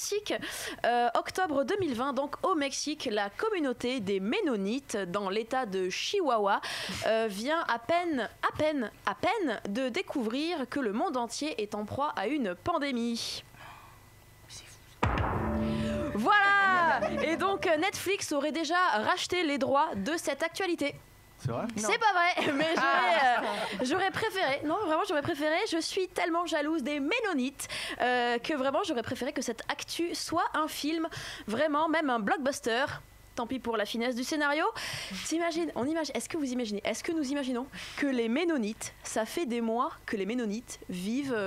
Mexique. Octobre 2020, donc au Mexique, la communauté des Ménonites dans l'état de Chihuahua vient à peine de découvrir que le monde entier est en proie à une pandémie. Voilà. Et donc Netflix aurait déjà racheté les droits de cette actualité. C'est vrai ? C'est pas vrai, mais j'aurais préféré. Non, vraiment, j'aurais préféré. Je suis tellement jalouse des Ménonites que vraiment, j'aurais préféré que cette actu soit un film, vraiment, même un blockbuster. Tant pis pour la finesse du scénario. Est-ce que nous imaginons que les Ménonites, ça fait des mois que les Ménonites vivent.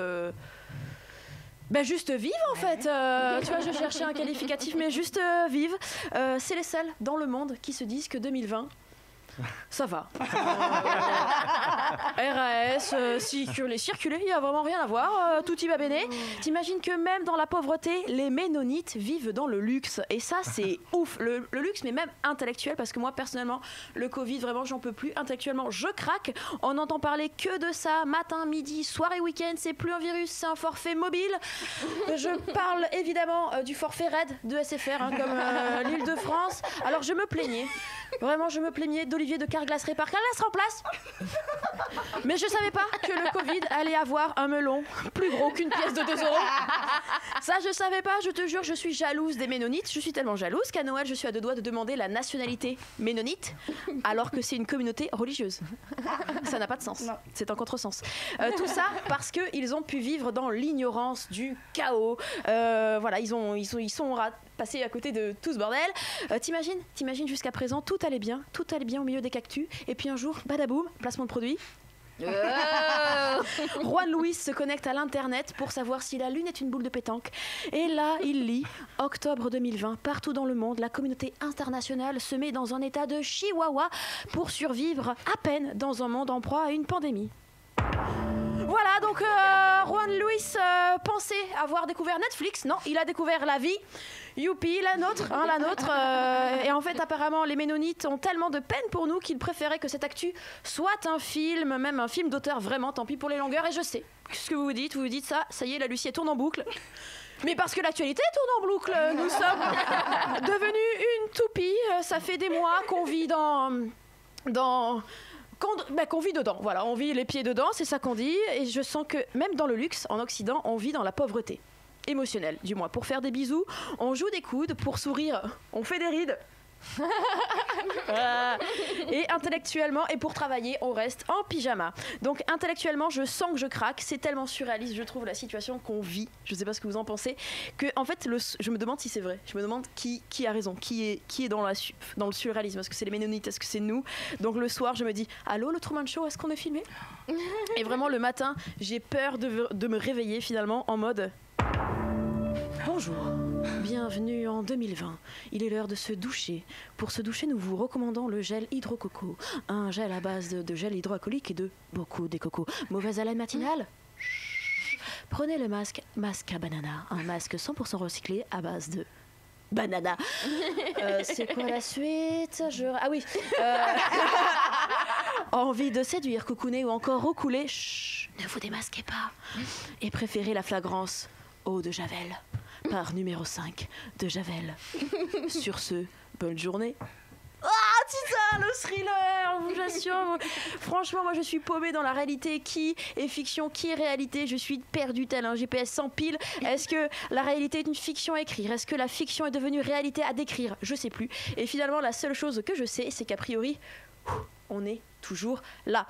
Juste vivent en fait. Tu vois, je cherchais un qualificatif, mais juste vivent. C'est les seuls dans le monde qui se disent que 2020. Ça va. RAS, circuler, il n'y a vraiment rien à voir. Tout y va bene. T'imagines que même dans la pauvreté, les Ménonites vivent dans le luxe. Et ça, c'est ouf. Le luxe, mais même intellectuel, parce que moi, personnellement, le Covid, vraiment, j'en peux plus. Intellectuellement, je craque. On n'entend parler que de ça. Matin, midi, soirée, week-end. C'est plus un virus, c'est un forfait mobile. Je parle évidemment du forfait RAID de SFR, comme l'Île-de-France. Alors, je me plaignais. Vraiment, je me plaignais d'Olivier de Carglass Répar. Carglass remplace. Mais je savais pas que le Covid allait avoir un melon plus gros qu'une pièce de 2 €. Ça, je savais pas, je te jure, je suis jalouse des Ménonites. Je suis tellement jalouse qu'à Noël, je suis à 2 doigts de demander la nationalité ménonite, alors que c'est une communauté religieuse. Ça n'a pas de sens. Non. C'est un contresens. Tout ça parce qu'ils ont pu vivre dans l'ignorance du chaos. Voilà, ils sont passés à côté de tout ce bordel. T'imagines jusqu'à présent, tout allait bien au milieu des cactus, et puis un jour, badaboum, placement de produit. Juan Luis se connecte à l'internet pour savoir si la lune est une boule de pétanque, et là il lit octobre 2020, partout dans le monde la communauté internationale se met dans un état de chihuahua pour survivre à peine dans un monde en proie à une pandémie. Voilà, donc Juan Luis pensait avoir découvert Netflix. Non, il a découvert la vie. Youpi, la nôtre. Et en fait, apparemment, les Ménonites ont tellement de peine pour nous qu'ils préféraient que cette actu soit un film, même un film d'auteur, vraiment, tant pis pour les longueurs. Et je sais ce que vous vous dites ça y est, la Lucie tourne en boucle. Mais parce que l'actualité tourne en boucle, nous sommes devenus une toupie. Ça fait des mois qu'on vit qu'on vit dedans, voilà, on vit les pieds dedans, c'est ça qu'on dit, et je sens que même dans le luxe, en Occident, on vit dans la pauvreté émotionnelle, du moins. Pour faire des bisous, on joue des coudes, pour sourire, on fait des rides. Et intellectuellement, et pour travailler, on reste en pyjama. Donc intellectuellement, je sens que je craque. C'est tellement surréaliste, je trouve, la situation qu'on vit. Je sais pas ce que vous en pensez. Que en fait, je me demande si c'est vrai. Je me demande qui a raison, qui est dans le surréalisme. Est-ce que c'est les Ménonites, est-ce que c'est nous? Donc le soir, je me dis, allô, le Truman Show, est-ce qu'on est filmé? Et vraiment le matin, j'ai peur de me réveiller finalement en mode bonjour. Bienvenue en 2020. Il est l'heure de se doucher. Pour se doucher, nous vous recommandons le gel hydrococo. Un gel à base de gel hydroalcoolique et de beaucoup de coco. Mauvaise haleine matinale? Prenez le masque à banana. Un masque 100% recyclé à base de banana. C'est quoi la suite? Ah oui. Envie de séduire, coucouner ou encore recouler? Chut, ne vous démasquez pas. Et préférez la flagrance eau de Javel. Par numéro 5 de Javel. Sur ce, bonne journée. Ah, c'est ça, le thriller, je vous assure. Franchement, moi je suis paumée dans la réalité. Qui est fiction, qui est réalité? Je suis perdue tel un GPS sans pile. Est-ce que la réalité est une fiction à écrire? Est-ce que la fiction est devenue réalité à décrire? Je sais plus. Et finalement, la seule chose que je sais, c'est qu'a priori, on est toujours là.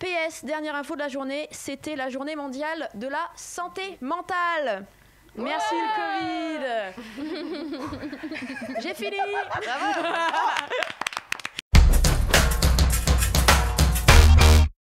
PS, dernière info de la journée, c'était la journée mondiale de la santé mentale. Merci le Covid. J'ai fini.